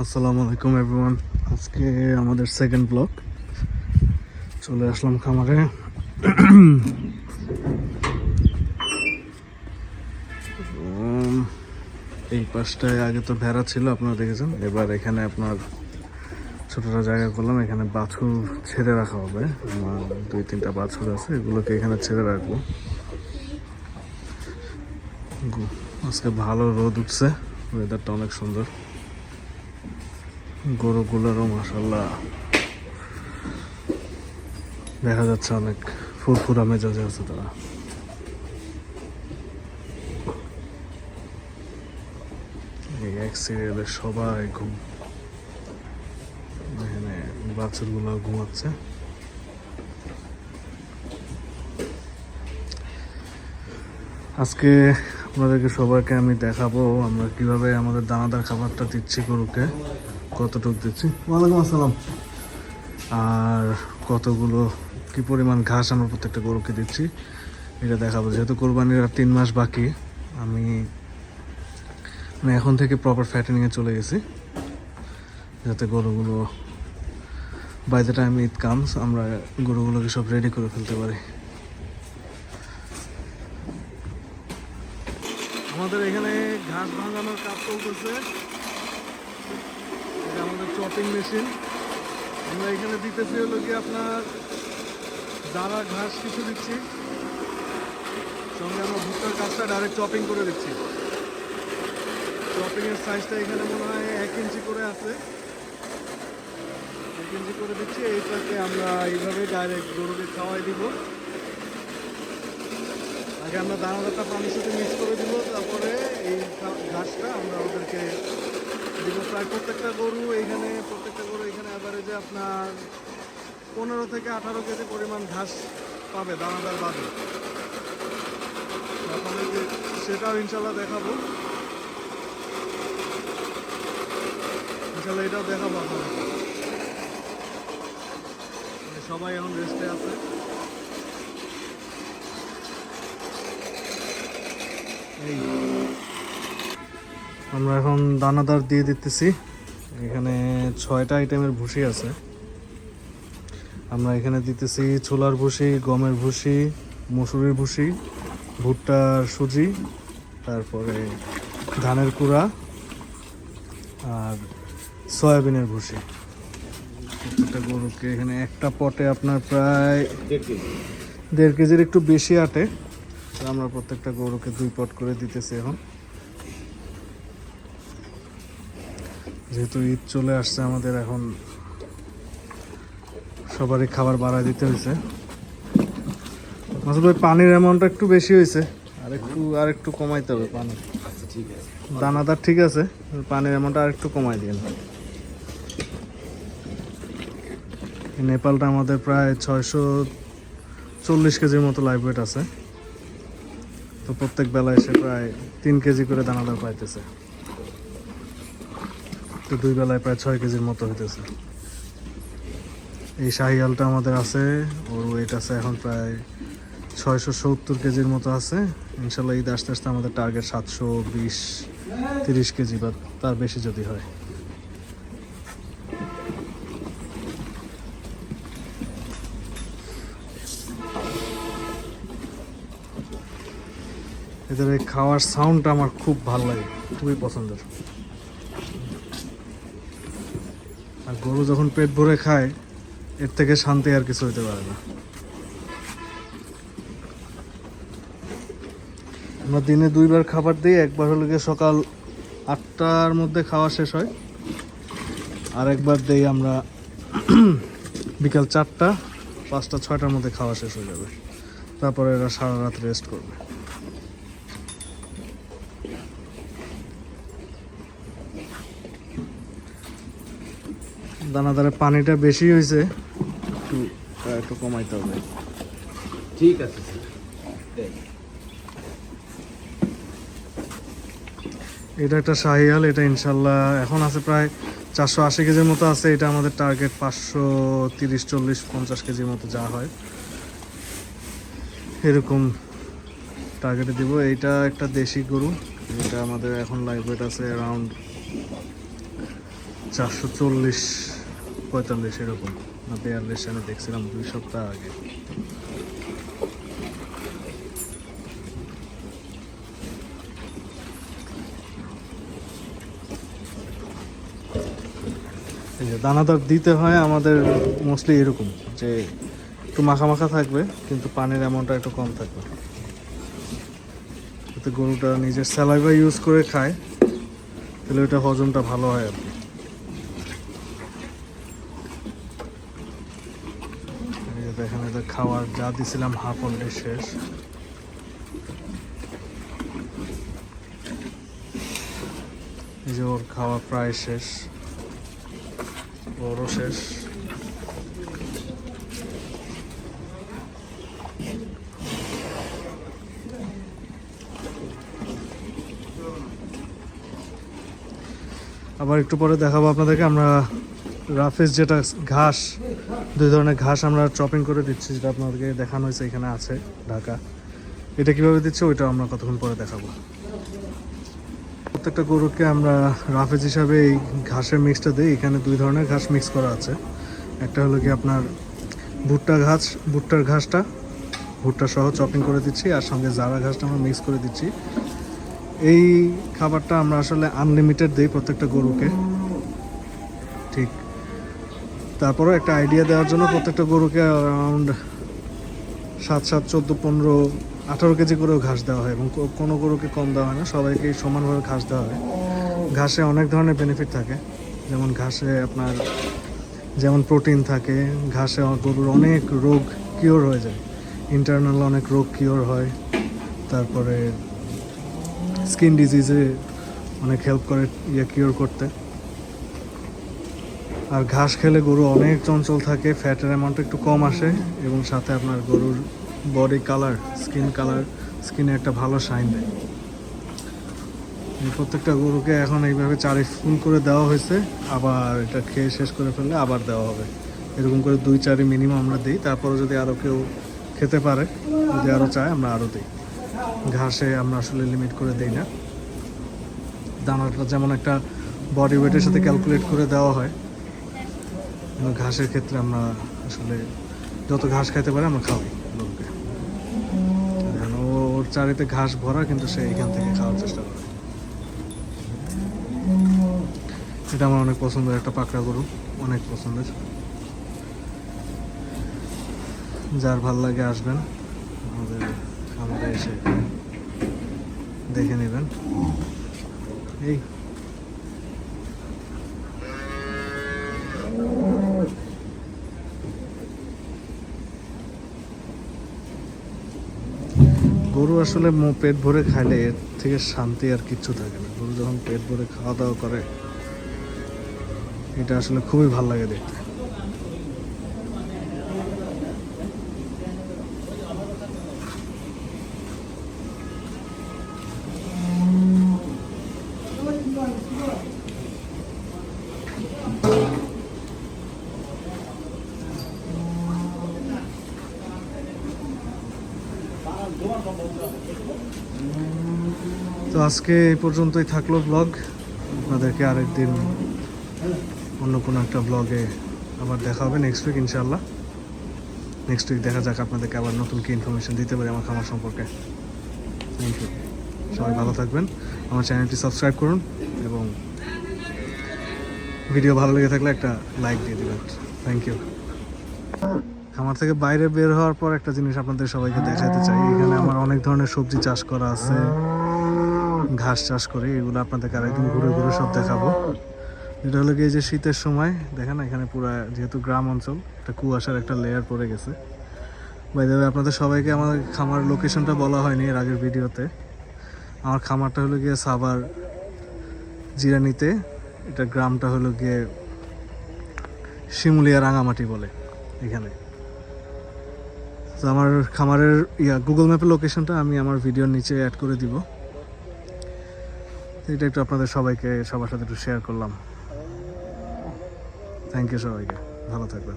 আসসালামু আলাইকুম এভরিওয়ান। আজকে আমাদের সেকেন্ড ব্লগ। চলে আসলাম খামারে। এই পাশটায় আগে তো ভেড়া ছিল, আপনারা দেখেছেন। এবার এখানে আপনার ছোটটা জায়গা করলাম, এখানে বাছুর ছেড়ে রাখা হবে। আমার 2-3টা বাছুর আছে, এগুলোকে এখানে ছেড়ে রাখবো। আজকে ভালো রোদ উঠছে, ওয়েদারটা অনেক সুন্দর। গরুগুলোরও মাশাআল্লাহ দেখা যাচ্ছে অনেক ফুরফুরা মেজাজে আছে তারা। এই এক সিরিয়ালে সবাই এখানে বাছুরগুলো ঘুমাচ্ছে। আজকে আপনাদেরকে সবাইকে আমি দেখাবো আমরা কিভাবে আমাদের দানাদার খাবারটা দিচ্ছি, গরুকে কতটুকু দিচ্ছি। ওয়ালাইকুম আসসালাম। আর কতগুলো কি পরিমাণ ঘাস আমরা প্রত্যেকটা গরুকে দিচ্ছি এটা দেখাবো। যেহেতু কোরবানির আর 3 মাস বাকি, আমি এখন থেকে প্রপার ফ্যাটেনিংয়ে চলে গেছি, যাতে গরুগুলো by the time Eid comes আমরা গরুগুলোকে সব রেডি করে ফেলতে পারি। আমাদের এখানে ঘাস ভাঙানোর কাজ চলতেছে। এটা আমাদের চপিং মেশিন। আমরা এখানে দিতেছি হলো কি আপনার দানা ঘাস কিছু দিচ্ছি, সঙ্গে আমরা ভুট্টার কাজটা ডাইরেক্ট চপিং করে দিচ্ছি। চপিং এর সাইজটা এখানে মনে হয় 1 ইঞ্চি করে আছে, 1 ইঞ্চি করে দিচ্ছি। এইটাকে আমরা এইভাবে ডাইরেক্ট গরুকে খাওয়াই দিব। আগে আমরা দানাদারটা পানির সাথে মিক্স করে দিব, তারপরে এই ঘাসটা আমরা ওদেরকে দিব। প্রায় প্রত্যেকটা গরু এখানে অ্যাভারেজে আপনার 15 থেকে 18 কেজি পরিমাণ ঘাস পাবে দানাদার বাদে। আপনাদেরকে সেটাও ইনশাল্লাহ দেখাবো, ইনশাল্লাহ এটাও দেখাবো আপনাদেরকে। সবাই এখন রেস্টে আছে। আমরা এখন দানাদার দিয়ে দিতেছি। এখানে 6টা আইটেমের ভুসি আছে। আমরা এখানে দিতেছি ছোলার ভুসি, গমের ভুসি, মসুরির ভুসি, ভুট্টার সুজি, তারপরে ধানের কুড়া আর সয়াবিনের ভুসি। প্রত্যেকটা গরুকে এখানে একটা পটে আপনার প্রায় 1.5 কেজির একটু বেশি আটে। আমরা প্রত্যেকটা গরুকে 2 পট করে দিতেছি এখন। যেহেতু ঈদ চলে আসছে, আমাদের এখন সবারই খাবার বাড়ায় দিতে হয়েছে। মাসুদ ভাই, পানির অ্যামাউন্টটা একটু বেশি হয়েছে, আর একটু কমাইতে হবে পানি। দানাদার ঠিক আছে, পানির অ্যামাউন্টটা আর একটু কমাই দিন। নেপালটা আমাদের প্রায় 640 কেজির মতো লাইভ ওয়েট আছে। তো প্রত্যেক বেলায় এসে প্রায় 3 কেজি করে দানাদার পাইতেছে। তো 2 বেলায় প্রায় 6 কেজির মতো হইতেছে। এই শাহিয়ালটা আমাদের আছে, ওর ওয়েট আছে এখন প্রায় 670 কেজির মতো আছে। ইনশাল্লাহ ঈদ আস্তে আস্তে আমাদের টার্গেট 720-30 কেজি বা তার বেশি যদি হয়। এদের এই খাওয়ার সাউন্ডটা আমার খুব ভালো লাগে, খুবই পছন্দের। আর গরু যখন পেট ভরে খায়, এর থেকে শান্তি আর কিছু হইতে পারে না। আমরা দিনে 2 বার খাবার দিই। একবার হলো গিয়ে সকাল 8টার মধ্যে খাওয়া শেষ হয়, আর একবার দিই আমরা বিকাল 4টা, 5টা, 6টার মধ্যে খাওয়া শেষ হয়ে যাবে। তারপরে এরা সারা রাত রেস্ট করবে। দানাদারের পানিটা বেশি হয়েছে, একটু কমাইতে হবে। ঠিক আছে। এটা একটা শাহিয়াল, এটা ইনশাল্লাহ এখন আছে প্রায় 480 কেজির মতো আছে। এটা আমাদের টার্গেট 530, 40, 50 কেজির মতো যা হয় এরকম টার্গেটে দিব। এইটা একটা দেশি গরু, এটা আমাদের এখন লাইভ ওয়েট আছে অ্যারাউন্ড 440-45 এরকম, না 42 আমি দেখছিলাম 2 সপ্তাহ আগে। এই যে দানাদার দিতে হয় আমাদের মোস্টলি এরকম, যে একটু মাখা মাখা থাকবে কিন্তু পানির অ্যামাউন্টটা একটু কম থাকবে, যাতে গরুটা নিজের স্যালাইভা ইউজ করে খায়, তাহলে ওইটা হজমটা ভালো হয় আর কি। এই যে দেখেন, এটা খাওয়ার যা দিছিলাম হাফ অলরেডি শেষ। এই যে ওর খাওয়া প্রায় শেষ, ওরও শেষ। আবার একটু পরে দেখাবো আপনাদেরকে আমরা রাফেজ যেটা ঘাস, 2 ধরনের ঘাস আমরা চপিং করে দিচ্ছি, যেটা আপনাদেরকে দেখানো হয়েছে এখানে আছে ঢাকা। এটা কিভাবে দিচ্ছে ওইটা আমরা কতক্ষণ পরে দেখাবো। প্রত্যেকটা গরুকে আমরা রাফেজ হিসাবে এই ঘাসের মিক্সটা দিই। এখানে 2 ধরনের ঘাস মিক্স করা আছে। একটা হলো কি আপনার ভুট্টার ঘাসটা, ভুট্টা সহ চপিং করে দিচ্ছি, আর সঙ্গে জারা ঘাসটা আমরা মিক্স করে দিচ্ছি। এই খাবারটা আমরা আসলে আনলিমিটেড দিই প্রত্যেকটা গরুকে, ঠিক। তারপরেও একটা আইডিয়া দেওয়ার জন্য প্রত্যেকটা গরুকে অ্যারাউন্ড 7, 14, 15, 18 কেজি করেও ঘাস দেওয়া হয়, এবং কোনো গরুকে কম দেওয়া হয় না, সবাইকে সমানভাবে ঘাস দেওয়া হয়। ঘাসে অনেক ধরনের বেনিফিট থাকে, যেমন ঘাসে আপনার যেমন প্রোটিন থাকে, ঘাসে গরুর অনেক রোগ কিওর হয়ে যায়, ইন্টারনাল অনেক রোগ কিওর হয়। তারপরে স্কিন ডিজিজে অনেক হেল্প করে কিওর করতে। আর ঘাস খেলে গরু অনেক চঞ্চল থাকে, ফ্যাটের অ্যামাউন্ট একটু কম আসে, এবং সাথে আপনার গরুর বডি কালার, স্কিনে একটা ভালো শাইন দেয়। এই প্রত্যেকটা গরুকে এখন এইভাবে চারি ফুল করে দেওয়া হয়েছে, আবার এটা খেয়ে শেষ করে ফেললে আবার দেওয়া হবে। এরকম করে 2-4 মিনিমাম আমরা দিই। তারপরে যদি আরও কেউ খেতে পারে, যদি আরও চায় আমরা আরও দিই। ঘাসে আমরা আসলে লিমিট করে দিই না। দানাটা যেমন একটা বডি ওয়েটের সাথে ক্যালকুলেট করে দেওয়া হয়, ঘাসের ক্ষেত্রে আমরা আসলে যত ঘাস খাইতে পারে আমরা খাওয়াই গরুকে। ওর চারিতে ঘাস ভরা, কিন্তু সে এখান থেকে খাওয়ার চেষ্টা করে। এটা আমার অনেক পছন্দের একটা পাকড়া গরু, অনেক পছন্দের। যার ভাল লাগে আসবেন, আমাদের এসে দেখে নেবেন। এই গরু আসলে পেট ভরে খাইলে এর থেকে শান্তি আর কিচ্ছু থাকে না। গরু যখন পেট ভরে খাওয়া দাওয়া করে, এটা আসলে খুবই ভালো লাগে দেখতে। তো আজকে এই পর্যন্তই থাকলো ব্লগ। আপনাদেরকে আরেকদিন অন্য কোনো একটা ব্লগে আবার দেখা হবে নেক্সট উইক ইনশাআল্লাহ। নেক্সট উইক দেখা যাক আপনাদেরকে আবার নতুন কি ইনফরমেশন দিতে পারি আমার খামার সম্পর্কে। থ্যাংক ইউ, সবাই ভালো থাকবেন। আমার চ্যানেলটি সাবস্ক্রাইব করুন, এবং ভিডিও ভালো লেগে থাকলে একটা লাইক দিয়ে দেবেন। Thank you. খামার থেকে বাইরে বের হওয়ার পর একটা জিনিস আপনাদের সবাইকে দেখাতে চাই। এখানে আমার অনেক ধরনের সবজি চাষ করা আছে, ঘাস চাষ করি, এগুলো আপনাদেরকে আরেকদিন ঘুরে ঘুরে সব দেখাবো। এটা হলো গিয়ে যে শীতের সময় দেখেন এখানে পুরো, যেহেতু গ্রাম অঞ্চল, একটা কুয়াশার একটা লেয়ার পড়ে গেছে। বাই দ্য ওয়ে, আপনাদের সবাইকে আমার খামার লোকেশনটা বলা হয়নি এর আগের ভিডিওতে। আমার খামারটা হলো গিয়ে সাভার জিরানিতে। এটা গ্রামটা হলো গিয়ে শিমুলিয়া রাঙামাটি বলে এখানে। তো আমার খামারের গুগল ম্যাপের লোকেশনটা আমি আমার ভিডিওর নিচে অ্যাড করে দিব। এটা একটু আপনাদের সবার সাথে একটু শেয়ার করলাম। থ্যাংক ইউ সবাইকে, ভালো থাকবেন।